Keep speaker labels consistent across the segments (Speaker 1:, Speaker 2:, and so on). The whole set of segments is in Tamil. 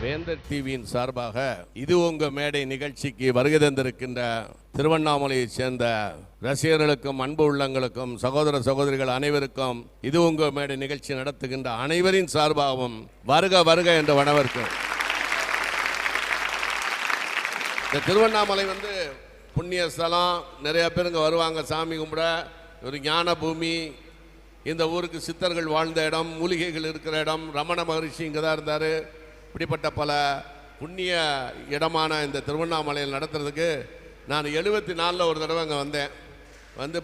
Speaker 1: வேந்தர் டிவியின் சார்பாக இது உங்க மேடை நிகழ்ச்சிக்கு வருகை தந்திருக்கின்ற திருவண்ணாமலையைச் சேர்ந்த ரசிகர்களுக்கும் அன்பு உள்ளங்களுக்கும் சகோதர சகோதரிகள் அனைவருக்கும் இது உங்க மேடை நிகழ்ச்சி நடத்துகின்ற அனைவரின் சார்பாகவும் வருக வருக என்று வரவேற்கிறோம். இந்த திருவண்ணாமலை புண்ணிய ஸ்தலம், நிறைய பேர் இங்கே வருவாங்க சாமி கும்பிட. ஒரு ஞான பூமி. இந்த ஊருக்கு சித்தர்கள் வாழ்ந்த இடம், மூலிகைகள் இருக்கிற இடம். ரமண மகரிஷி இங்கே தான் இருந்தார். இப்படிப்பட்ட பல புண்ணிய இடமான இந்த திருவண்ணாமலையில் நடத்துறதுக்கு நான் 74 ஒரு தடவை அங்கே வந்தேன்.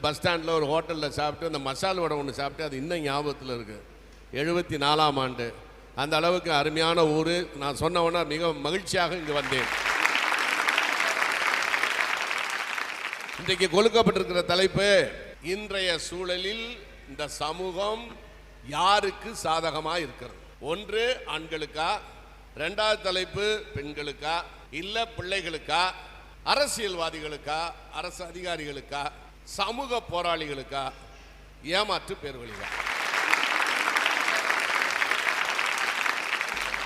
Speaker 1: பஸ் ஸ்டாண்டில் ஒரு ஹோட்டலில் சாப்பிட்டு அந்த மசால் வடை ஒன்று சாப்பிட்டு அது இன்னும் ஞாபகத்தில் இருக்குது. 74ஆம் ஆண்டு. அந்த அளவுக்கு அருமையான ஊர். நான் சொன்ன உடனே மிக மகிழ்ச்சியாக இங்கே வந்தேன். இன்றைக்கு கொடுக்கப்பட்டிருக்கிற தலைப்பு, இன்றைய சூழலில் இந்த சமூகம் யாருக்கு சாதகமாக இருக்கிறது? ஒன்று ஆண்களுக்கா, ரெண்டாவது தலைப்பு பெண்களுக்கா, இல்ல பிள்ளைகளுக்கா, அரசியல்வாதிகளுக்கா, அரசு அதிகாரிகளுக்கா, சமூக போராளிகளுக்கா, ஏமாற்று பேர்வழிகா?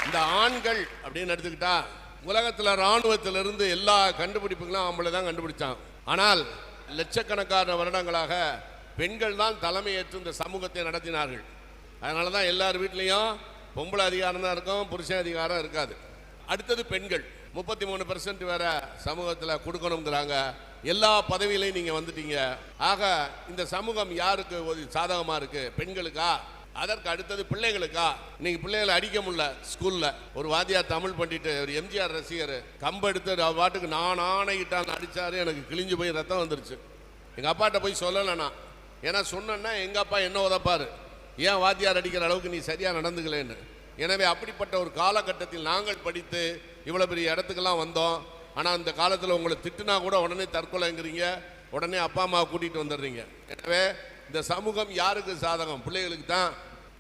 Speaker 1: இந்த ஆண்கள் அப்படின்னு எடுத்துக்கிட்டா, உலகத்தில் இராணுவத்திலிருந்து எல்லா கண்டுபிடிப்புகளும் ஆம்பளை தான் கண்டுபிடிச்சான். ஆனால் லட்சக்கணக்கான வருடங்களாக பெண்கள் தான் தலைமையேற்று இந்த சமூகத்தை நடத்தினார்கள். அதனால தான் எல்லார் வீட்லேயும் பொம்பளை அதிகாரம் தான் இருக்கும், புருஷன் அதிகாரம் இருக்காது. அடுத்தது பெண்கள் 33% வேற சமூகத்தில் கொடுக்கணுங்கிறாங்க. எல்லா பதவியிலையும் நீங்கள் வந்துட்டீங்க. ஆக இந்த சமூகம் யாருக்கு சாதகமாக இருக்கு? பெண்களுக்கா? அதற்கு அடுத்தது பிள்ளைகளுக்கா? இன்னைக்கு பிள்ளைகளை அடிக்க முடியல. ஸ்கூலில் ஒரு வாத்தியார் தமிழ் பண்ணிட்டு, ஒரு எம்ஜிஆர் ரசிகர் கம்பெடுத்து பாட்டுக்கு நான் ஆணையிட்டான்னு அடித்தாரு. எனக்கு கிழிஞ்சு போய் ரத்தம் வந்துருச்சு. எங்கள் அப்பாட்ட போய் சொல்லலைண்ணா, ஏன்னா சொன்னா எங்கள் அப்பா என்ன உதப்பாரு, ஏன் வாத்தியார் அடிக்கிற அளவுக்கு நீ சரியாக நடந்துக்கலேன்னு. எனவே அப்படிப்பட்ட ஒரு காலகட்டத்தில் நாங்கள் படித்து இவ்வளோ பெரிய இடத்துக்கெல்லாம் வந்தோம். ஆனால் இந்த காலத்தில் உங்களை திட்டுனா கூட உடனே தற்கொலைங்கிறீங்க, உடனே அப்பா அம்மாவை கூட்டிகிட்டு வந்துடுறீங்க. எனவே இந்த சமூகம் யாருக்கு சாதகம்? பிள்ளைகளுக்கு தான்.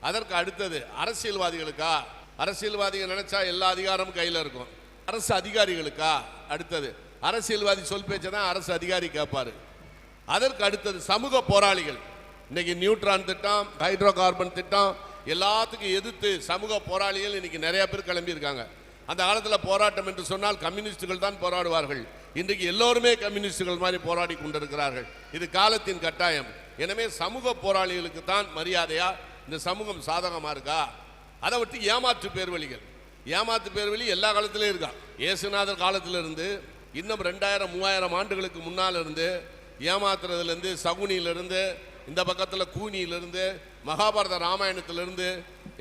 Speaker 1: அதற்கு அடுத்தது அரசியல்வாதிகளுக்கா? அரசியல்வாதிகள் நினைச்சா எல்லா அதிகாரமும் கையில் இருக்கும். அரசு அதிகாரிகளுக்கா? அடுத்தது அரசியல்வாதி சொல் பேச்சை தான் அரசு அதிகாரி கேட்பாரு. அதற்கு அடுத்தது சமூக போராளிகள். இன்னைக்கு நியூட்ரான் திட்டம், ஹைட்ரோ கார்பன் திட்டம் எல்லாத்துக்கும் எதிர்த்து சமூக போராளிகள் இன்னைக்கு நிறைய பேர் கிளம்பி இருக்காங்க. அந்த காலத்தில் போராட்டம் என்று சொன்னால் கம்யூனிஸ்டுகள் தான் போராடுவார்கள். இன்றைக்கு எல்லோருமே கம்யூனிஸ்டுகள் மாதிரி போராடி கொண்டிருக்கிறார்கள். இது காலத்தின் கட்டாயம். எனவே சமூக போராளிகளுக்கு தான் மரியாதையா? இந்த சமூகம் சாதகமாக இருக்கா? அதை விட்டு ஏமாற்று பேர்வழிகள். ஏமாற்று பேர்வழி எல்லா காலத்திலையும் இருக்கா. இயேசுநாதர் காலத்திலிருந்து இன்னும் 2000-3000 ஆண்டுகளுக்கு முன்னால் இருந்து ஏமாத்துறதுலேருந்து, சகுனியிலிருந்து, இந்த பக்கத்தில் கூனியிலிருந்து, மகாபாரத ராமாயணத்திலிருந்து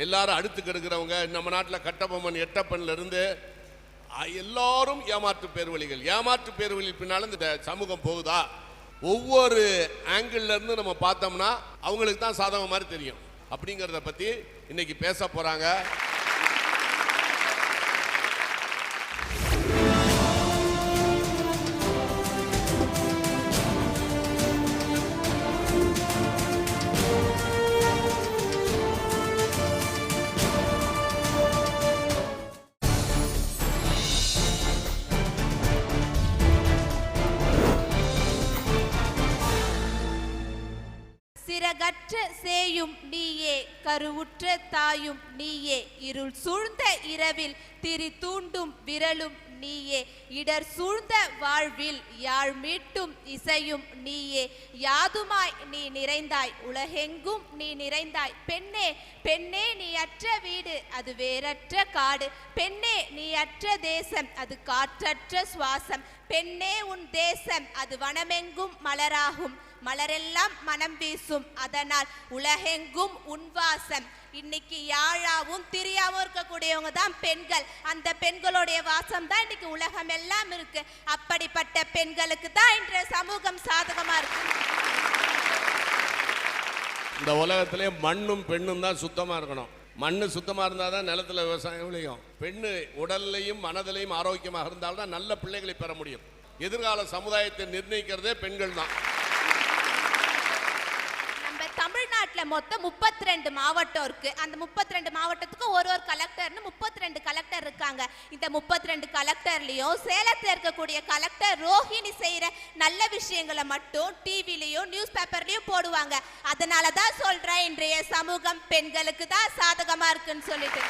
Speaker 1: எல்லாரும் அடுத்து கெடுக்கிறவங்க, நம்ம நாட்டில் கட்டபொம்மன் எட்டப்பன்லேருந்து எல்லாரும் ஏமாற்று பேர்வழிகள். ஏமாற்று பேர்வழி பின்னாலும் இந்த சமூகம் போகுதா? ஒவ்வொரு ஆங்கிள் இருந்து நம்ம பார்த்தோம்னா அவங்களுக்கு தான் சாதகம் மாதிரி தெரியும். அப்படிங்கிறத பற்றி இன்னைக்கு பேச போகிறாங்க.
Speaker 2: சிறகற்ற சேயும் நீயே, கருவுற்ற தாயும் நீயே, இருள் சூழ்ந்த இரவில் திரி தூண்டும் விரலும் நீயே, இடர் சூழ்ந்த வாழ்வில் யாழ் மீட்டும் இசையும் நீயே, யாதுமாய் நீ நிறைந்தாய், உலகெங்கும் நீ நிறைந்தாய். பெண்ணே பெண்ணே நீ அற்ற வீடு அது வேறற்ற காடு, பெண்ணே நீ அற்ற தேசம் அது காற்றற்ற சுவாசம், பெண்ணே உன் தேசம் அது வனமெங்கும் மலராகும், மலரெல்லாம் மனம் வீசும், அதனால் உலகெங்கும் உன்வாசம். இன்னைக்கு யாழாவும் திரியாவும் இருக்கக்கூடியவங்க தான் பெண்கள். அந்த பெண்களுடைய வாசம் தான் இன்னைக்கு உலகம் எல்லாம் இருக்கு. அப்படிப்பட்ட பெண்களுக்கு தான் இன்றைய சமூகம் சாதகமா இருக்கு.
Speaker 1: இந்த உலகத்திலே மண்ணும் பெண்ணும் தான் சுத்தமா இருக்கணும். மண்ணு சுத்தமா இருந்தால் தான் நிலத்துல விவசாயம் விளையும். பெண்ணு உடல்லையும் மனதிலையும் ஆரோக்கியமாக இருந்தால்தான் நல்ல பிள்ளைகளை பெற முடியும். எதிர்கால சமுதாயத்தை நிர்ணயிக்கிறதே பெண்கள் தான்.
Speaker 2: தமிழ்நாட்டில் மொத்தம் 32 மாவட்டம் இருக்கு. அந்த 32 மாவட்டத்துக்கு ஒரு கலெக்டர்னு 32 கலெக்டர் இருக்காங்க. இந்த 32 கலெக்டர்லயும் சேலத்தில் இருக்கக்கூடிய கலெக்டர் ரோஹிணி செய்யற நல்ல விஷயங்களை மட்டும் டிவிலையும் நியூஸ் பேப்பர்லயும் போடுவாங்க. அதனாலதான் சொல்றேன், இன்றைய சமூகம் பெண்களுக்கு தான் சாதகமா இருக்குன்னு சொல்லிட்டு.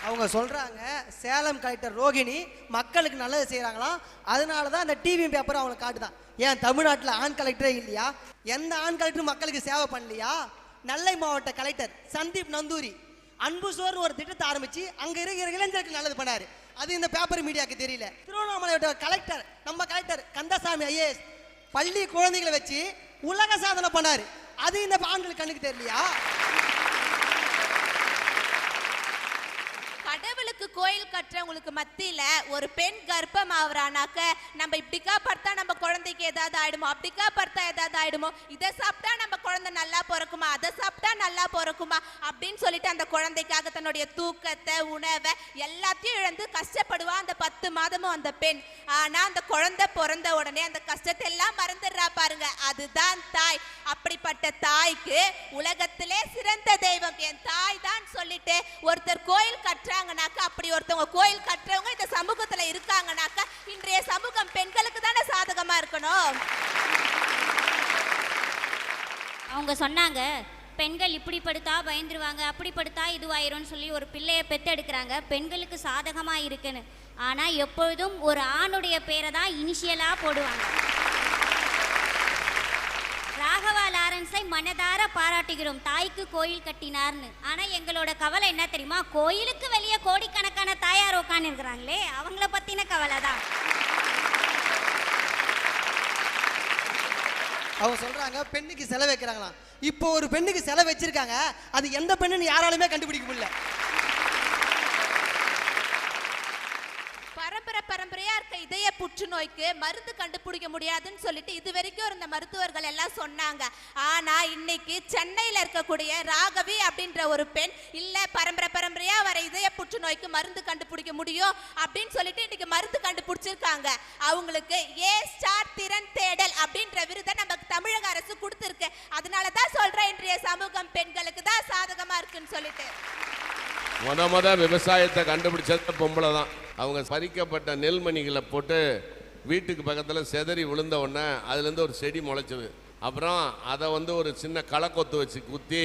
Speaker 3: அவங்க சொல்கிறாங்க சேலம் கலெக்டர் ரோகிணி மக்களுக்கு நல்லது செய்கிறாங்களாம், அதனால தான் அந்த டிவி பேப்பர் அவங்களை காட்டுதான். ஏன் தமிழ்நாட்டில் ஆண் கலெக்டரே இல்லையா? எந்த ஆண் கலெக்டரும் மக்களுக்கு சேவை பண்ணலையா? நெல்லை மாவட்ட கலெக்டர் சந்தீப் நந்தூரி அன்பு சோர்னு ஒரு திட்டத்தை ஆரம்பித்து அங்கே இருக்கிற இளைஞர்களுக்கு நல்லது பண்ணார். அது இந்த பேப்பர் மீடியாவுக்கு தெரியல. திருவண்ணாமலையோட கலெக்டர், நம்ம கலெக்டர் கந்தசாமி ஐஏஎஸ் பள்ளி குழந்தைகளை வச்சு உலக சாதனை பண்ணார். அது இந்த ஆண்களுக்கு கண்ணுக்கு தெரியலையா?
Speaker 2: கடவுளுக்கு கோயில் கட்டுறவங்களுக்கு மத்தியில ஒரு பெண் கர்ப்பம் ஆகுறானாக்க நம்ம இப்படிக்கா பார்த்தா நம்ம குழந்தைக்கு ஏதாவது ஆயிடுமோ, அப்படிக்கா பார்த்தா ஏதாவது ஆயிடுமோ, இதை சாப்பிட்டா நம்ம குழந்தை நல்லா பிறக்குமா, அதை சாப்பிட்டா நல்லா பிறக்குமா அப்படின்னு சொல்லிட்டு அந்த குழந்தைக்காக தன்னுடைய தூக்கத்தை உணவை எல்லாத்தையும் இழந்து கஷ்டப்படுவா அந்த 10 மாதமும் அந்த பெண். ஆனா அந்த குழந்தை பிறந்த உடனே அந்த கஷ்டத்தை எல்லாம் மறந்துடுறா பாருங்க. அதுதான் தாய். அப்படிப்பட்ட தாய்க்கு உலகத்திலே சிறந்த தெய்வம் என் தாய் தான் சொல்லிட்டு ஒருத்தர் கோயில் கட்டுறாங்கனாக்கா, அப்படி ஒருத்தவங்க கோயில் கட்டுறவங்க இந்த சமூகத்துல இருக்காங்கனாக்கா இன்றைய சமூகம் பெண்களுக்கு தானே சாதகமா இருக்கணும்.
Speaker 4: அவங்க சொன்னாங்க பெண்கள் இப்படி படுத்தா பயந்துருவாங்க, அப்படி படுத்தா இதுவாயிரும்னு சொல்லி ஒரு பிள்ளையை பெத்தெடுக்கிறாங்க, பெண்களுக்கு சாதகமாக இருக்குன்னு. ஆனால் எப்பொழுதும் ஒரு ஆணுடைய பேரை தான் இனிஷியலாக போடுவாங்க. ராகவா லாரன்ஸை மனதார பாராட்டுகிறோம், தாய்க்கு கோயில் கட்டினார்னு. ஆனால் எங்களோட கவலை என்ன தெரியுமா? கோயிலுக்கு வெளியே கோடிக்கணக்கான தாயார் உட்காந்து இருக்கிறாங்களே, அவங்கள பற்றின கவலை தான்.
Speaker 3: அவங்க சொல்றாங்க பெண்ணுக்கு செலவு வைக்கிறாங்களாம். இப்போ ஒரு பெண்ணுக்கு செலவு வச்சிருக்காங்க, அது எந்த பெண்ணுன்னு யாராலுமே கண்டுபிடிக்க முடியல.
Speaker 2: பரம்பரையா இருக்க இதய புற்றுநோய்க்கு மருந்து கண்டுபிடிக்க முடியாதுன்னு சொல்லிட்டு இது வரைக்கும் இருந்த மருத்துவர்கள் எல்லாம் சொன்னாங்க. ஆனா இன்னைக்கு சென்னையில இருக்கக்கூடிய ராகவி அப்படின்ற ஒரு பெண் இல்ல பரம்பரையா வர இதய புற்றுநோய்க்கு மருந்து கண்டுபிடிக்க முடியும் அப்படின்னு சொல்லிட்டு இன்னைக்கு மருந்து கண்டுபிடிச்சிருக்காங்க. அவங்களுக்கு A* திறன் தேடல் அப்படின்ற விருதை நமக்கு தமிழக அரசு கொடுத்திருக்கு. அதனாலதான் சொல்றேன் இன்றைய சமூகம் பெண்களுக்கு தான் சாதகமா இருக்குன்னு சொல்லிட்டு.
Speaker 1: முத விவசாயத்தை கண்டுபிடிச்சது பொம்பளை தான். அவங்க பறிக்கப்பட்ட நெல்மணிகளை போட்டு வீட்டுக்கு பக்கத்தில் செதறி விழுந்த உடனே அதுலேருந்து ஒரு செடி முளைச்சது. அப்புறம் அதை ஒரு சின்ன களக்கொத்து வச்சு குத்தி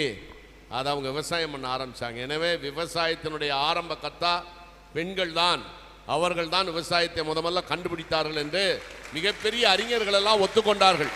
Speaker 1: அதை அவங்க விவசாயம் பண்ண ஆரம்பித்தாங்க. எனவே விவசாயத்தினுடைய ஆரம்ப கர்த்தா பெண்கள் தான், அவர்கள் தான் விவசாயத்தை முதல்ல கண்டுபிடித்தார்கள் என்று மிகப்பெரிய அறிஞர்கள் எல்லாம் ஒத்துக்கொண்டார்கள்.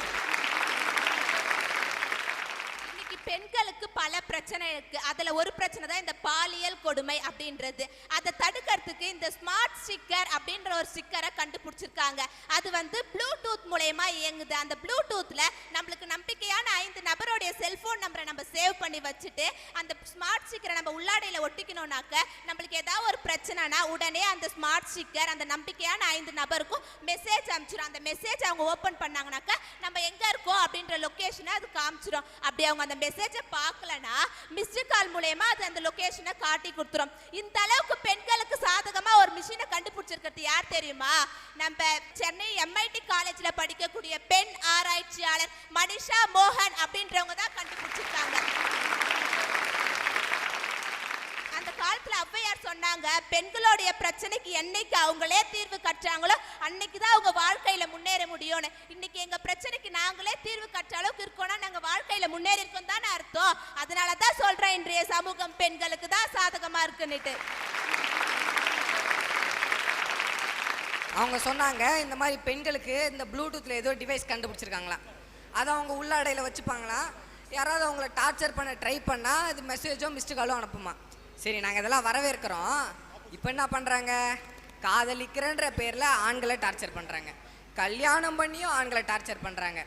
Speaker 2: பெண்களுக்கு பல பிரச்சனை இருக்கு. அதுல ஒரு பிரச்சனை தான் இந்த பாலியல் கொடுமை அப்படின்றது. அதை தடுக்கிறதுக்கு இந்த ஸ்மார்ட் ஸ்டிக்கர் அப்படின்ற ஒரு ஸ்டிக்கரை கண்டுபிடிச்சிருக்காங்க. அது ப்ளூடூத் மூலமா இயங்குது. அந்த ப்ளூடூத்ல நம்மளுக்கு நம்பிக்கையான 5 நபருடைய செல்போன் நம்பரை நம்ம சேவ் பண்ணி வச்சுட்டு அந்த ஸ்மார்ட் ஸ்டிக்கரை நம்ம உள்ளாடையில ஒட்டிக்கணும்னாக்க நம்மளுக்கு ஏதாவது ஒரு பிரச்சனைனா உடனே அந்த ஸ்மார்ட் ஸ்டிக்கர் அந்த நம்பிக்கையான 5 நபருக்கும் மெசேஜ் அனுப்பிச்சிடும். அந்த மெசேஜ் அவங்க ஓபன் பண்ணாங்கனாக்க நம்ம எங்க இருக்கோம் அப்படின்ற லொகேஷனை அது காமிச்சிடும். அப்படி அவங்க அந்த மெசேஜை பார்க்கலனா மிஸ்டு கால் மூலமா அது அந்த லொகேஷனை காட்டி கொடுத்துரும். இந்த அளவுக்கு பெண்களுக்கு சாதகமா ஒரு மிஷினை கண்டுபிடிச்சிருக்கிறது யார் தெரியுமா? நம்ம சென்னை MIT காலேஜ்ல படிக்கக்கூடிய பெண் ஆராய்ச்சியாளர் மனிஷா மோகன் அப்படின்றவங்க தான் கண்டுபிடிச்சிருக்காங்க. அந்த காலத்துல ஔவையார் சொன்னாங்க, பெண்களுடைய பிரச்சனைக்கு என்னைக்கு அவங்களே தீர்வு கற்றாங்களோ அன்னைக்கு தான் அவங்க வாழ்க்கையில முன்னேற முடியும்னு. இன்னைக்கு எங்க பிரச்சனைக்கு நாங்களே தீர்வு கற்ற அளவுக்கு இருக்கோம்னா நாங்க வாழ்க்கையில முன்னேறி இருக்கோம் தானே அர்த்தம். அதனாலதான் சொல்றேன் இன்றைய சமூகம் பெண்களுக்கு தான் சாதகமா இருக்குன்னுட்டு.
Speaker 5: அவங்க சொன்னாங்க இந்த மாதிரி பெண்களுக்கு இந்த ப்ளூடூத்தில் ஏதோ டிவைஸ் கண்டுபிடிச்சிருக்காங்களாம். அதை அவங்க உள்ளாடையில் வச்சுப்பாங்களாம். யாராவது அவங்கள டார்ச்சர் பண்ண ட்ரை பண்ணால் அது மெசேஜோ மிஸ்டு காலோ அனுப்புமா. சரி, நாங்கள் இதெல்லாம் வரவேற்கிறோம். இப்போ என்ன பண்ணுறாங்க? காதலிக்கிறன்ற பேரில் ஆண்களை டார்ச்சர் பண்ணுறாங்க, கல்யாணம் பண்ணியும் ஆண்களை டார்ச்சர் பண்ணுறாங்க.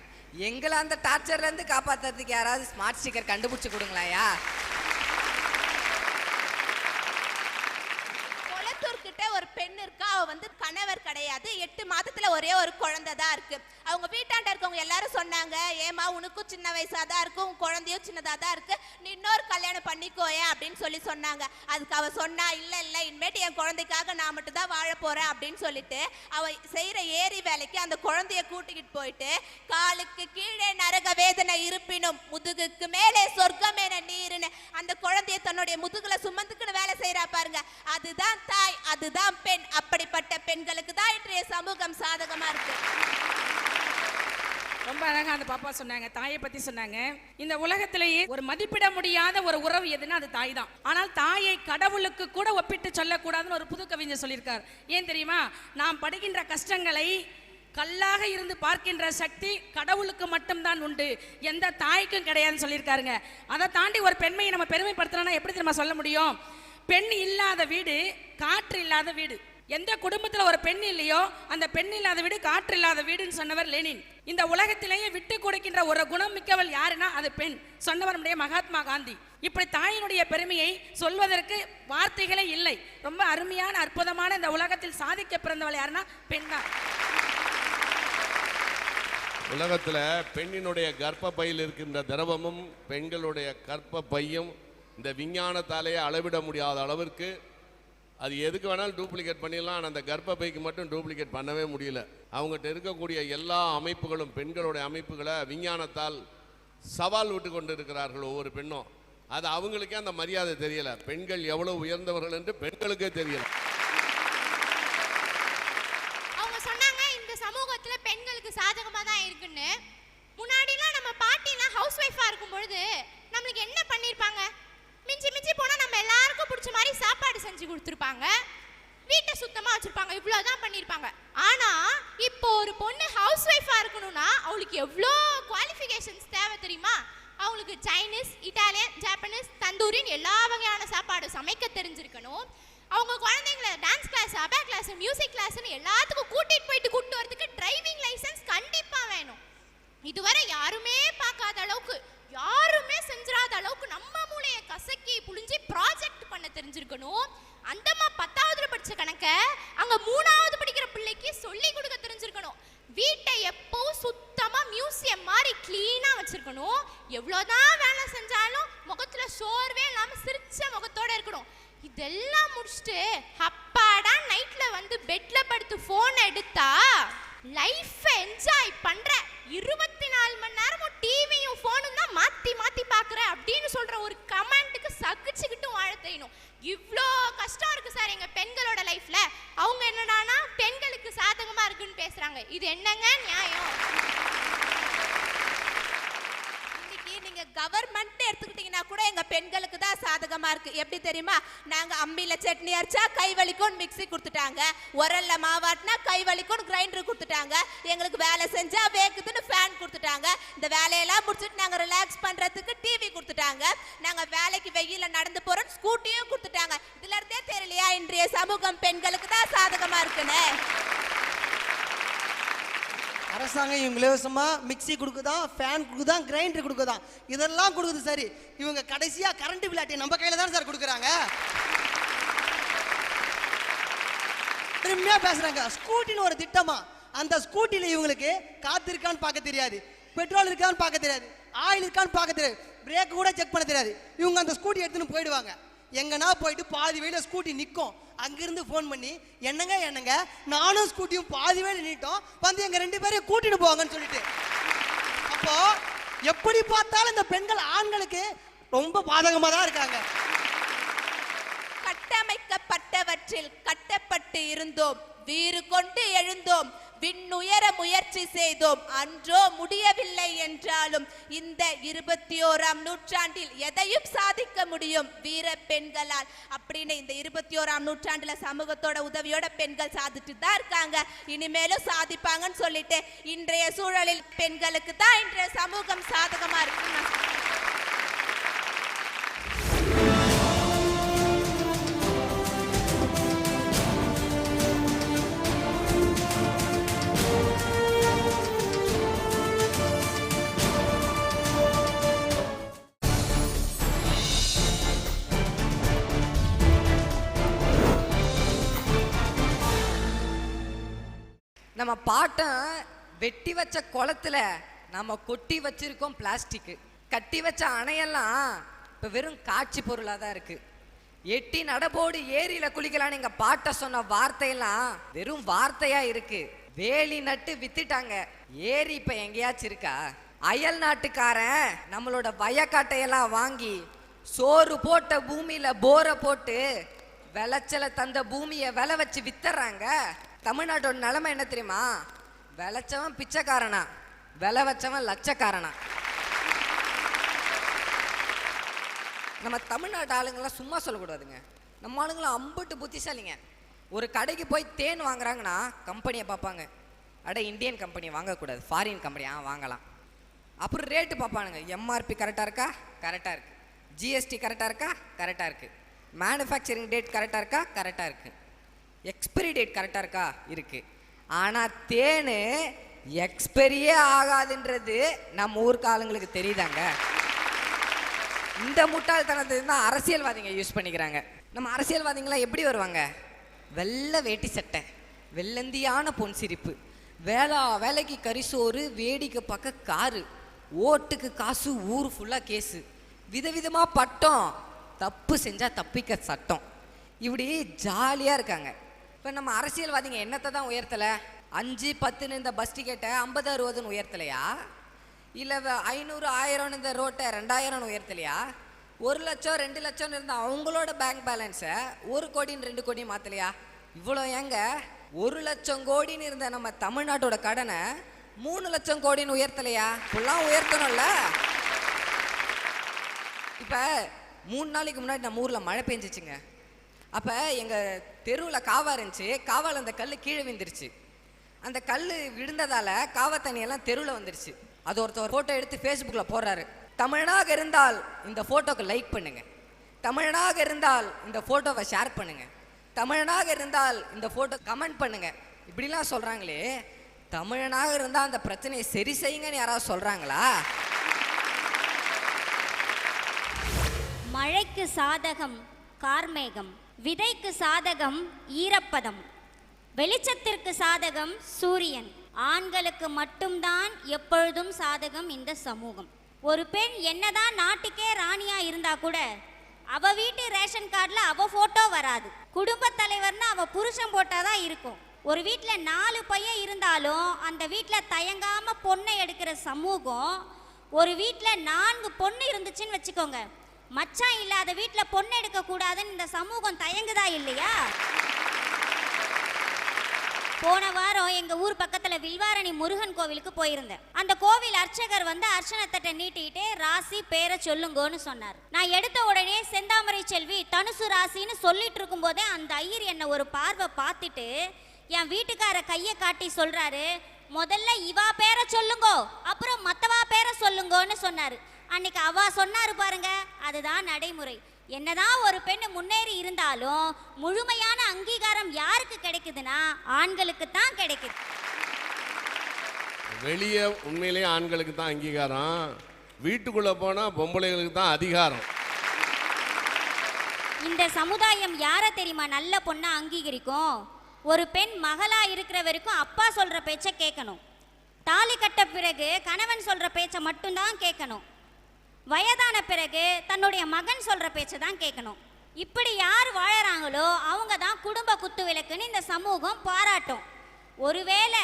Speaker 5: எங்களை அந்த டார்ச்சர்லேருந்து காப்பாற்றுறதுக்கு யாராவது ஸ்மார்ட் ஸ்டிக்கர் கண்டுபிடிச்சி கொடுங்களாயா?
Speaker 2: ஒரு பெண் இருக்கா, அவ கணவர் கிடையாது, 8 மாதத்துல ஒரே ஒரு குழந்தை தான் இருக்கு. அவங்க வீட்டாண்ட இருக்கவங்க எல்லாரும் சொன்னாங்க, ஏமா உனக்கும் சின்ன வயசா தான் இருக்கு, உன் குழந்தையும் சின்னதா தான் இருக்கு, நீ இன்னொரு கல்யாணம் பண்ணிக்கோயே அப்படின்னு சொல்லி சொன்னாங்க. அதுக்கு அவ சொன்னா, இல்ல இனிமேட்டு என் குழந்தைக்காக நான் மட்டும் தான் வாழ போறேன் அப்படின்னு சொல்லிட்டு அவ செய்யற ஏரி வேலைக்கு அந்த குழந்தைய கூட்டிக்கிட்டு போயிட்டு, காலுக்கு கீழே நரக வேதனை இருப்பினும் முதுகுக்கு மேலே சொர்க்கம் என நீருன்னு அந்த குழந்தைய தன்னுடைய முதுகுல சுமந்துக்குன்னு வேலை செய்யறா பாருங்க. அதுதான் தாய், அதுதான் பெண். அப்படிப்பட்ட பெண்களுக்கு தான் இன்றைய சமூகம் சாதகமா இருக்கு.
Speaker 6: ரொம்ப அழகா அந்த பாப்பா சொன்னாங்க, தாயை பத்தி சொன்னாங்க. இந்த உலகத்திலேயே ஒரு மதிப்பிட முடியாத ஒரு உறவு எதுன்னா அது தாய் தான். ஆனால் தாயை கடவுளுக்கு கூட ஒப்பிட்டு சொல்லக்கூடாதுன்னு ஒரு புது கவிஞர் சொல்லியிருக்கார். ஏன் தெரியுமா? நாம் படுகின்ற கஷ்டங்களை கல்லாக இருந்து பார்க்கின்ற சக்தி கடவுளுக்கு மட்டும்தான் உண்டு, எந்த தாய்க்கும் கிடையாதுன்னு சொல்லியிருக்காருங்க. அதை தாண்டி ஒரு பெண்மையை நம்ம பெருமைப்படுத்தணும்னா எப்படி தெரியுமா சொல்ல முடியும்? பெண் இல்லாத வீடு காற்று இல்லாத வீடு. எந்த குடும்பத்தில் ஒரு பெண் இல்லையோ அந்த பெண் இல்லாத வீடு காற்று இல்லாத வீடுன்னு சொன்னவர் லெனின். இந்த உலகத்திலேயே விட்டு கொடுக்கின்ற ஒரு குணம் மிக்கவள் யாருன்னா அது பெண், சொன்னவர் நம்முடைய மகாத்மா காந்தி. இப்படி தாயினுடைய பெருமையை சொல்வதற்கு வார்த்தைகளே இல்லை. ரொம்ப அருமையான அற்புதமான இந்த உலகத்தில் சாதிக்க பிறந்தவள் யாருன்னா பெண் தான்.
Speaker 1: உலகத்தில் பெண்ணினுடைய கர்ப்ப பையில் இருக்கின்ற திரவமும் பெண்களுடைய கர்ப்ப பையும் இந்த விஞ்ஞானத்தாலேயே அளவிட முடியாத அளவிற்கு அது எதுக்கு வேணாலும் டூப்ளிகேட் பண்ணிடலாம். ஆனால் அந்த கர்ப்பப்பைக்கு மட்டும் டூப்ளிகேட் பண்ணவே முடியல. அவங்ககிட்ட இருக்கக்கூடிய எல்லா அமைப்புகளும் பெண்களுடைய அமைப்புகளை விஞ்ஞானத்தால் சவால் விட்டு கொண்டு இருக்கிறார்கள் ஒவ்வொரு பெண்ணும். அது அவங்களுக்கே அந்த மரியாதை தெரியல. பெண்கள் எவ்வளவு உயர்ந்தவர்கள் என்று பெண்களுக்கே தெரியல.
Speaker 7: அவங்க சொன்னாங்க இந்த சமூகத்துல பெண்களுக்கு சாதகமா தான் இருக்குன்னு. முன்னாடிலாம் நம்ம பாட்டிலாம் ஹவுஸ் ஒய்ஃபா இருக்கும் பொழுது நம்மளுக்கு என்ன பண்ணிருப்பாங்க? மிஞ்சி மிஞ்சி போனா நம்ம எல்லாருக்கும் பிடிச்ச மாதிரி சாப்பாடு செஞ்சு கொடுத்துருப்பாங்க, வீட்டை சுத்தமா வச்சிருப்பாங்க, இவ்வளவுதான் பண்ணிருப்பாங்க. ஆனா இப்போ ஒரு பொண்ணு ஹவுஸ் ஒய்ஃபா இருக்கணும்னா அவளுக்கு எவ்வளோ குவாலிஃபிகேஷன்ஸ் தேவை தெரியுமா? அவங்களுக்கு சைனீஸ், இட்டாலியன், ஜாப்பனீஸ், தந்தூரின்னு எல்லா வகையான சாப்பாடு சமைக்க தெரிஞ்சிருக்கணும். அவங்க குழந்தைங்களை டான்ஸ் கிளாஸ், அபா கிளாஸ், மியூசிக் கிளாஸ்னு எல்லாத்துக்கும் கூட்டிட்டு வரதுக்கு டிரைவிங் லைசன்ஸ் கண்டிப்பா வேணும். இதுவரை யாருமே பார்க்காத அளவுக்கு, யாருமே செஞ்சிராத அளவுக்கு நம்ம மூளையை கசக்கி புளிஞ்சி ப்ராஜெக்ட் பண்ண தெரிஞ்சிருக்கணும். அந்தம்மா 10வது படிச்ச கணக்க அங்க 3வது படிக்கிற பிள்ளைக்கு சொல்லி கொடுக்க தெரிஞ்சிருக்கணும். வீட்டை எப்பவும் சுத்தமா மியூசியம் மாதிரி கிளீனா வச்சிருக்கணும். எவ்வளவுதான் வேலை செஞ்சாலும் முகத்துல சோர்வே இல்லாம சிரிச்ச முகத்தோட இருக்கணும். இதெல்லாம் முடிச்சுட்டு அப்பாடா நைட்ல வந்து பெட்ல படுத்து போன் எடுத்தா லைஃப் என்ஜாய் பண்ற, 24 மணி நேரமும் டிவியும் போனும் தான் மாத்தி மாத்தி பாக்குற அப்படின்னு சொல்ற ஒரு கமெண்ட்டுக்கு சகிச்சுக்கிட்டு வாழ தெரியணும். இவ்வளோ கஷ்டம் இருக்கு சார் எங்க பெண்களோட லைஃப்ல. அவங்க என்னடானா பெண்களுக்கு சாதகமா இருக்குன்னு பேசுறாங்க. இது என்னங்க நியாயம்?
Speaker 2: நீங்க கவர்மெண்ட் எடுத்துக்கிட்டீங்கன்னா கூட எங்க பெண்களுக்கு தான் சாதகமா இருக்கு. எப்படி தெரியுமா? நாங்க அம்மியில சட்னி அரைச்சா கை வலிக்கும் மிக்ஸி கொடுத்துட்டாங்க, உரல்ல மாவாட்டினா கை வலிக்கும் கிரைண்டர் கொடுத்துட்டாங்க, எங்களுக்கு வேலை செஞ்சா வேக்குதுன்னு ஃபேன் கொடுத்துட்டாங்க, இந்த வேலையெல்லாம் முடிச்சுட்டு நாங்க ரிலாக்ஸ் பண்றதுக்கு டிவி கொடுத்துட்டாங்க, நாங்க வேலைக்கு வெயில நடந்து போறோம் ஸ்கூட்டியும் கொடுத்துட்டாங்க. இதுல இருந்தே தெரியலையா இன்றைய சமூகம் பெண்களுக்கு தான் சாதகமா இருக்குன்னு?
Speaker 3: அரசாங்கம் இவங்க இலவசமா மிக்சி கொடுக்குதான், ஃபேன் கொடுக்குதான், கிரைண்டர் கொடுக்குதான், இதெல்லாம் கொடுக்குது. சரி, இவங்க கடைசியா கரண்ட் பில்லாட்டி நம்ம கையில தான் சார் கொடுக்குறாங்க. பெருமையா பேசுறாங்க. ஸ்கூட்டின்னு ஒரு திட்டமா, அந்த ஸ்கூட்டில இவங்களுக்கு காத்து இருக்கான்னு பார்க்க தெரியாது, பெட்ரோல் இருக்கான்னு பார்க்க தெரியாது, ஆயில் இருக்கான்னு பார்க்க தெரியாது, பிரேக் கூட செக் பண்ண தெரியாது. இவங்க அந்த ஸ்கூட்டி எடுத்துன்னு போயிடுவாங்க. எங்கன்னா போயிட்டு பாதி வழியில ஸ்கூட்டி நிற்கும். அங்கிருந்து ஃபோன் பண்ணி என்னங்க நானும் ஸ்கூட்டியும் பாதி வழியில் நின்றுட்டோம், வந்து எங்க 2 பேரையும் கூட்டிட்டு போவாங்கன்னு சொல்லிட்டு. அப்போ எப்படி பார்த்தாலும் இந்த பெண்கள் ஆண்களுக்கு ரொம்ப பாதகமா தான் இருக்காங்க.
Speaker 2: கட்டமைக்கப்பட்டவற்றில் கட்டப்பட்டு இருந்தோம், வீறு கொண்டு எழுந்தோம், விண்ணுயர முயற்சி செய்தோம், அன்றோ முடியவில்லை என்றாலும் இந்த 21ஆம் நூற்றாண்டில் எதையும் சாதிக்க முடியும் வீர பெண்களால் அப்படின்னு இந்த 21ஆம் நூற்றாண்டுல சமூகத்தோட உதவியோட பெண்கள் சாதிச்சுட்டு தான் இருக்காங்க, இனிமேலும் சாதிப்பாங்கன்னு சொல்லிட்டு இன்றைய சூழலில் பெண்களுக்கு தான் இன்றைய சமூகம் சாதகமா இருக்கு.
Speaker 5: நம்ம பாட்டம் வெட்டி வச்ச குளத்துல நம்ம கொட்டி வச்சிருக்கோம் பிளாஸ்டிக், கட்டி வச்ச அணையெல்லாம் இப்போ வெறும் காட்சி பொருளாக தான் இருக்கு. எட்டி நடபோடு ஏரியில குளிக்கலான்னு எங்க பாட்ட சொன்ன வார்த்தையெல்லாம் வெறும் வார்த்தையா இருக்கு. வேலி நட்டு வித்துட்டாங்க, ஏரி இப்ப எங்கேயாச்சும் இருக்கா? அயல் நாட்டுக்காரன் நம்மளோட வயக்காட்டையெல்லாம் வாங்கி சோறு போட்ட பூமியில போரை போட்டு விளைச்சலை தந்த பூமியை விலை வச்சு வித்துறாங்க. தமிழ்நாட்டோட நிலைமை என்ன தெரியுமா? விளைச்சவன் பிச்சைக்காரனா, விலை வச்சவன் லட்சக்காரனா. நம்ம தமிழ்நாட்டு ஆளுங்கெல்லாம் சும்மா சொல்லக்கூடாதுங்க. நம்ம ஆளுங்களாம் அம்புட்டு புத்திசாலிங்க. ஒரு கடைக்கு போய் தேன் வாங்குறாங்கன்னா கம்பெனியை பார்ப்பாங்க. அட இந்தியன் கம்பெனி வாங்கக்கூடாது, ஃபாரின் கம்பெனி வாங்கலாம். அப்புறம் ரேட்டு பார்ப்பானுங்க. எம்ஆர்பி கரெக்டாக இருக்கா? கரெக்டாக இருக்குது. ஜிஎஸ்டி கரெக்டாக இருக்கா? கரெக்டாக இருக்குது. மேனுஃபேக்சரிங் டேட் கரெக்டாக இருக்கா? கரெக்டாக இருக்குது. எக்ஸ்பைரி டேட் கரெக்டாக இருக்கா? இருக்குது. ஆனால் தேன் எக்ஸ்பைரியே ஆகாதுன்றது நம்ம ஊருக்கு ஆளுங்களுக்கு தெரியுதாங்க. இந்த முட்டாள்தனத்தை தான் அரசியல்வாதிங்க யூஸ் பண்ணிக்கிறாங்க. நம்ம அரசியல்வாதிங்களாம் எப்படி வருவாங்க? வெள்ளை வேட்டி சட்டை, வெள்ளந்தியான பொன் சிரிப்பு, வேலைக்கு கரிசோறு, வேடிக்கை பார்க்க காரு, ஓட்டுக்கு காசு, ஊர் ஃபுல்லாக கேஸு, விதவிதமாக பட்டம், தப்பு செஞ்சால் தப்பிக்க சட்டம், இப்படி ஜாலியாக இருக்காங்க. இப்போ நம்ம அரசியல்வாதிங்க என்னத்தை தான் உயர்த்தலை? 5, 10 இந்த பஸ் டிக்கெட்டை 50, 60 உயர்த்தலையா? இல்லை 500, 1000 இந்த ரோட்டை 2000 உயர்த்தலையா? 1 லட்சம் 2 லட்சம்னு இருந்தால் அவங்களோட பேங்க் பேலன்ஸை 1 கோடின்னு 2 கோடி மாற்றலையா? இவ்வளோ ஏங்க 1 லட்சம் கோடின்னு இருந்த நம்ம தமிழ்நாட்டோட கடனை 3 லட்சம் கோடின்னு உயர்த்தலையா? இப்பெல்லாம் உயர்த்தணும்ல. இப்போ 3 நாளைக்கு முன்னாடி நம்ம ஊரில் மழை பெஞ்சிச்சுங்க. அப்போ எங்கள் தெருவில் காவா இருந்துச்சு. காவால் அந்த கல் கீழே விழுந்துருச்சு. அந்த கல் விழுந்ததால் காவா தண்ணியெல்லாம் தெருவில் வந்துருச்சு. அது ஒருத்தர் ஃபோட்டோ எடுத்து ஃபேஸ்புக்கில் போடுறாரு. தமிழனாக இருந்தால் இந்த ஃபோட்டோக்கு லைக் பண்ணுங்க, தமிழனாக இருந்தால் இந்த ஃபோட்டோவை ஷேர் பண்ணுங்க, தமிழனாக இருந்தால் இந்த ஃபோட்டோ கமெண்ட் பண்ணுங்க, இப்படிலாம் சொல்கிறாங்களே. தமிழனாக இருந்தால் அந்த பிரச்சனையை சரி செய்யுங்கன்னு யாராவது சொல்கிறாங்களா?
Speaker 4: மழைக்கு சாதகம் கார்மேகம், விதைக்கு சாதகம் ஈரப்பதம், வெளிச்சத்திற்கு சாதகம் சூரியன். ஆண்களுக்கு மட்டும்தான் எப்பொழுதும் சாதகம் இந்த சமூகம். ஒரு பெண் என்னதான் நாட்டுக்கே ராணியா இருந்தா கூட அவ வீட்டு ரேஷன் கார்டுல அவ போட்டோ வராது. குடும்ப தலைவர்னா அவ புருஷன் போட்டாதான் இருக்கும். ஒரு வீட்டில் 4 பையன் இருந்தாலும் அந்த வீட்டில் தயங்காம பொண்ணை எடுக்கிற சமூகம். ஒரு வீட்டில் 4 பொண்ணு இருந்துச்சுன்னு வச்சுக்கோங்க, மச்சான் இல்லாத வீட்டில் பொண்ணு எடுக்க கூடாதுன்னு இந்த சமூகம் தயங்குதா இல்லையா? போன வாரம் எங்க ஊர் பக்கத்துல வில்வாரணி முருகன் கோவிலுக்கு போயிருந்தேன். அந்த கோவில் அர்ச்சகர் வந்து அர்ச்சனத்தட்டை நீட்டிட்டு ராசி பேரை சொல்லுங்கன்னு சொன்னார். நான் எடுத்த உடனே செந்தாமரை செல்வி தனுசு ராசின்னு சொல்லிட்டு இருக்கும் போதே அந்த ஐயர் என்ன ஒரு பார்வை பார்த்துட்டு என் வீட்டுக்கார கையை காட்டி சொல்றாரு, முதல்ல இவா பேரை சொல்லுங்கோ, அப்புறம் மத்தவா பேரை சொல்லுங்கன்னு சொன்னாரு. அன்னைக்கு அவா சொன்னாரு பாருங்க, அதுதான் நடைமுறை. என்னதான் ஒரு பெண் முன்னேறி இருந்தாலும் முழுமையான அங்கீகாரம் யாருக்கு கிடைக்குதுன்னா ஆண்களுக்கு தான் கிடைக்குது.
Speaker 1: வெளியே உண்மையிலேயே ஆண்களுக்கு தான் அங்கீகாரம், வீட்டுக்குள்ள போனா பொம்பளைகளுக்கு தான் அதிகாரம்.
Speaker 4: இந்த சமுதாயம் யாரை தெரியுமா நல்ல பொண்ணா அங்கீகரிக்கும்? ஒரு பெண் மகளா இருக்கிற வரைக்கும் அப்பா சொல்ற பேச்சை கேட்கணும். தாலி கட்ட பிறகு கணவன் சொல்ற பேச்சை மட்டும்தான் கேட்கணும். வயதான பிறகு தன்னுடைய மகன் சொல்ற பேச்சை தான் கேட்கணும். இப்படி யார் வாழறாங்களோ அவங்க தான் குடும்ப குத்து விளக்குன்னு இந்த சமூகம் பாராட்டும். ஒருவேளை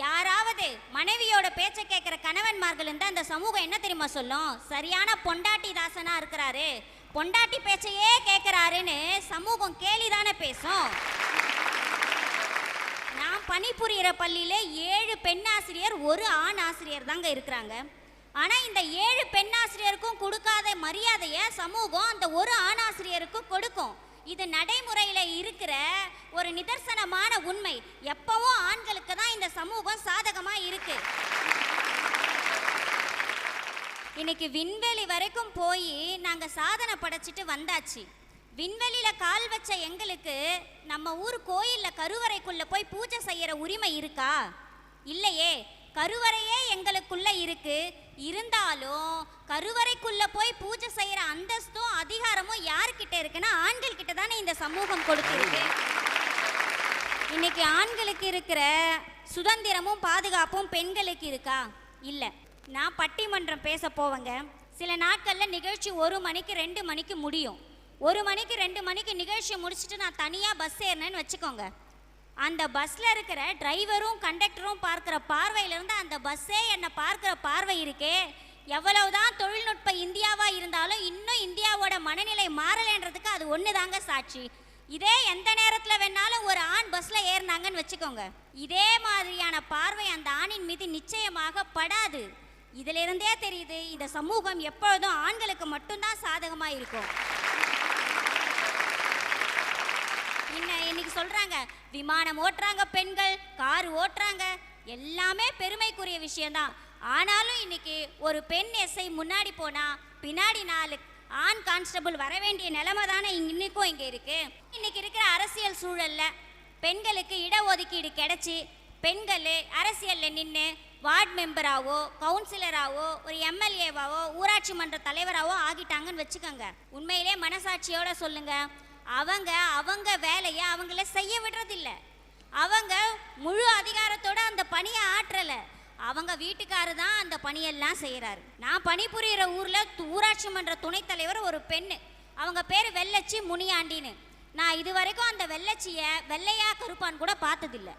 Speaker 4: யாராவது மனைவியோட பேச்சை கேட்கிற கணவன்மார்கள் இருந்தால் அந்த சமூகம் என்ன தெரியுமா சொல்லும்? சரியான பொண்டாட்டி தாசனா இருக்கிறாரு, பொண்டாட்டி பேச்சையே கேட்கிறாருன்னு சமூகம் கேலிதானே பேசும். நான் பணிபுரிகிற பள்ளியில 7 பெண் ஆசிரியர் 1 ஆண் ஆசிரியர் தாங்க இருக்கிறாங்க. ஆனா இந்த 7 பெண் ஆசிரியருக்கும் கொடுக்காத மரியாதையை சமூகம் அந்த 1 ஆண் ஆசிரியருக்கும் கொடுக்கும். இது நடைமுறையில இருக்கிற ஒரு நிதர்சனமான உண்மை. எப்பவும் ஆண்களுக்கு தான் இந்த சமூகம் சாதகமா இருக்கு. இன்னைக்கு விண்வெளி வரைக்கும் போய் நாங்க சாதனை படைச்சிட்டு வந்தாச்சு. விண்வெளியில கால் வச்ச எங்களுக்கு நம்ம ஊர் கோயில்ல கருவறைக்குள்ள போய் பூஜை செய்யற உரிமை இருக்கா? இல்லையே. கருவறையே எங்களுக்குள்ள இருக்கு. இருந்தாலும் கருவறைக்குள்ள போய் பூஜை செய்யற அந்தஸ்தும் அதிகாரமும் யாருக்கிட்ட இருக்குன்னா ஆண்கள் கிட்ட தானே இந்த சமூகம் கொடுத்திருக்கு. இன்னைக்கு ஆண்களுக்கு இருக்கிற சுதந்திரமும் பாதுகாப்பும் பெண்களுக்கு இருக்கா? இல்லை. நான் பட்டிமன்றம் பேச போவேங்க. சில நாட்கள்ல நிகழ்ச்சி 1 மணிக்கு 2 மணிக்கு முடியும். 1 மணிக்கு 2 மணிக்கு நிகழ்ச்சி முடிச்சுட்டு நான் தனியா பஸ் ஏறினேன்னு வச்சுக்கோங்க. அந்த பஸ்ல இருக்கிற டிரைவரும் கண்டக்டரும் பார்க்கிற பார்வையிலிருந்து அந்த பஸ்ஸே என்னை பார்க்கிற பார்வை இருக்கே, எவ்வளவுதான் தொழில்நுட்ப இந்தியாவா இருந்தாலும் இன்னும் இந்தியாவோட மனநிலை மாறலைன்றதுக்கு அது ஒண்ணுதாங்க சாட்சி. இதே எந்த நேரத்தில் வேணாலும் ஒரு ஆண் பஸ்ல ஏறினாங்கன்னு வச்சுக்கோங்க, இதே மாதிரியான பார்வை அந்த ஆணின் மீது நிச்சயமாக படாது. இதுல இருந்தே தெரியுது இந்த சமூகம் எப்பொழுதும் ஆண்களுக்கு மட்டும்தான் சாதகமா இருக்கும். இன்னைக்கு சொல்றாங்க விமானம் ஓட்டுறாங்க பெண்கள், கார் ஓட்டுறாங்க, எல்லாமே பெருமைக்குரிய விஷயம்தான். ஆனாலும் இன்னைக்கு ஒரு பெண் எஸ்ஐ முன்னாடி போனா பின்னாடி 4 ஆண் கான்ஸ்டபிள் வர வேண்டிய நிலைமை தானே இன்னைக்கும் இங்க இருக்கு. இன்னைக்கு இருக்கிற அரசியல் சூழல்ல பெண்களுக்கு இடஒதுக்கீடு கிடைச்சி பெண்கள் அரசியல்ல நின்று வார்டு மெம்பராவோ கவுன்சிலராவோ ஒரு எம்எல்ஏவாவோ ஊராட்சி மன்ற தலைவராவோ ஆகிட்டாங்கன்னு வச்சுக்கோங்க. உண்மையிலே மனசாட்சியோட சொல்லுங்க, அவங்க வேலையை அவங்கள செய்ய விடுறதில்ல. அவங்க முழு அதிகாரத்தோட அந்த பணியை ஆற்றல. அவங்க வீட்டுக்காரர் தான் அந்த பணியெல்லாம் செய்யறாரு. நான் பணிபுரியிற ஊர்ல ஊராட்சி மன்ற துணைத் தலைவர் ஒரு பெண்ணு, அவங்க பேரு வெள்ளச்சி முனியாண்டின்னு. நான் இது வரைக்கும் அந்த வெள்ளச்சிய வெள்ளையா கருப்பான் கூட பார்த்ததில்ல.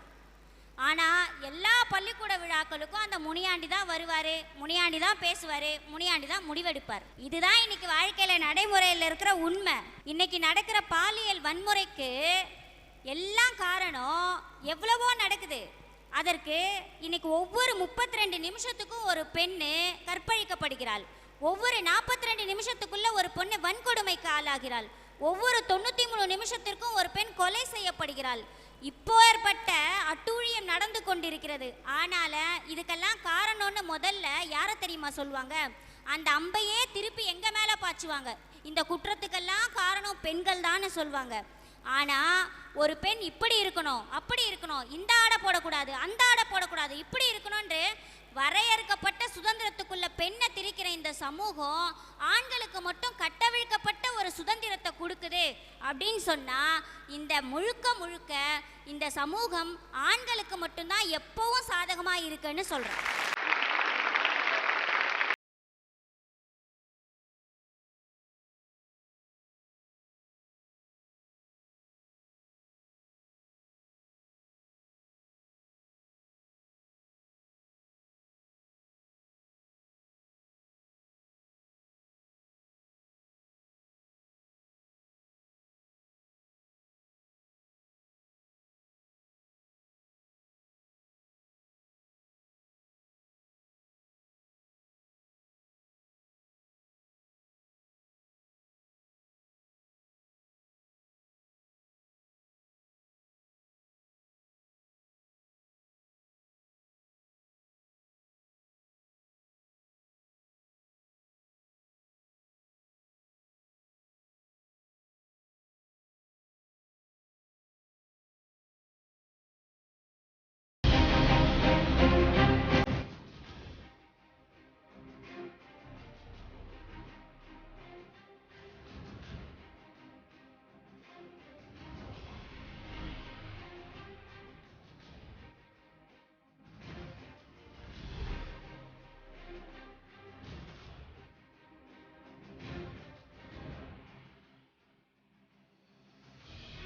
Speaker 4: ஆனா எல்லா பள்ளிக்கூட விழாக்களுக்கும் அந்த முனியாண்டி தான் வருவாரு, முனியாண்டி தான் பேசுவாரு, முனியாண்டி தான் முடிவெடுப்பார். இதுதான் இன்னைக்கு வாழ்க்கையில நடைமுறையில் இருக்கிற உண்மை. இன்னைக்கு நடக்கிற பாலியல் வன்முறைக்கு எல்லாம் காரணம் எவ்வளவோ நடக்குது. அதற்கு இன்னைக்கு ஒவ்வொரு 32 நிமிஷத்துக்கும் ஒரு பெண்ணு கற்பழிக்கப்படுகிறாள். ஒவ்வொரு 42 நிமிஷத்துக்குள்ள ஒரு பொண்ணு வன்கொடுமைக்கு ஆளாகிறாள். ஒவ்வொரு 93 நிமிஷத்திற்கும் ஒரு பெண் கொலை செய்யப்படுகிறாள். இப்போ ஏற்பட்ட அட்டூழியம் நடந்து கொண்டிருக்கிறது. ஆனால இதுக்கெல்லாம் காரணம்னு முதல்ல யாரை தெரியுமா சொல்லுவாங்க? அந்த அம்பையே திருப்பி எங்க மேல பாய்ச்சுவாங்க. இந்த குற்றத்துக்கெல்லாம் காரணம் பெண்கள் தான் சொல்லுவாங்க. ஆனா ஒரு பெண் இப்படி இருக்கணும், அப்படி இருக்கணும், இந்த ஆடை போடக்கூடாது, அந்த ஆடை போடக்கூடாது, இப்படி இருக்கணும்ன்று வரையறுக்கப்பட்ட சுதந்திரத்துக்குள்ள பெண்ணை திரிக்கிற இந்த சமூகம் ஆண்களுக்கு மட்டும் கட்டவிழ்க்கப்பட்ட ஒரு சுதந்திரத்தை கொடுக்குது அப்படின்னு சொன்னா இந்த முழுக்க இந்த சமூகம் ஆண்களுக்கு மட்டும்தான் எப்பவும் சாதகமா இருக்குன்னு சொல்றேன்.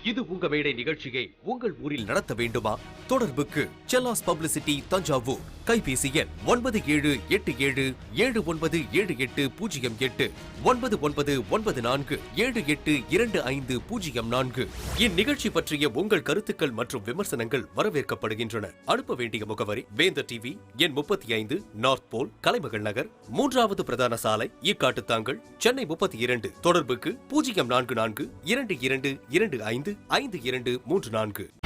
Speaker 8: இது உங்க மேடை நிகழ்ச்சியை உங்கள் ஊரில் நடத்த வேண்டுமா? தொடர்புக்கு செல்லாஸ் பப்ளிசிட்டி தஞ்சாவூர். கைபேசி எண் 9787797808 9994782504. இந்நிகழ்ச்சி பற்றிய உங்கள் கருத்துக்கள் மற்றும் விமர்சனங்கள் வரவேற்கப்படுகின்றன. அனுப்ப வேண்டிய முகவரி வேந்தர் டிவி, எண் 35, நார்த் போல், கலைமகள் நகர், 3வது பிரதான சாலை, ஈக்காட்டுத்தாங்கல், சென்னை 32. தொடர்புக்கு 044222255234.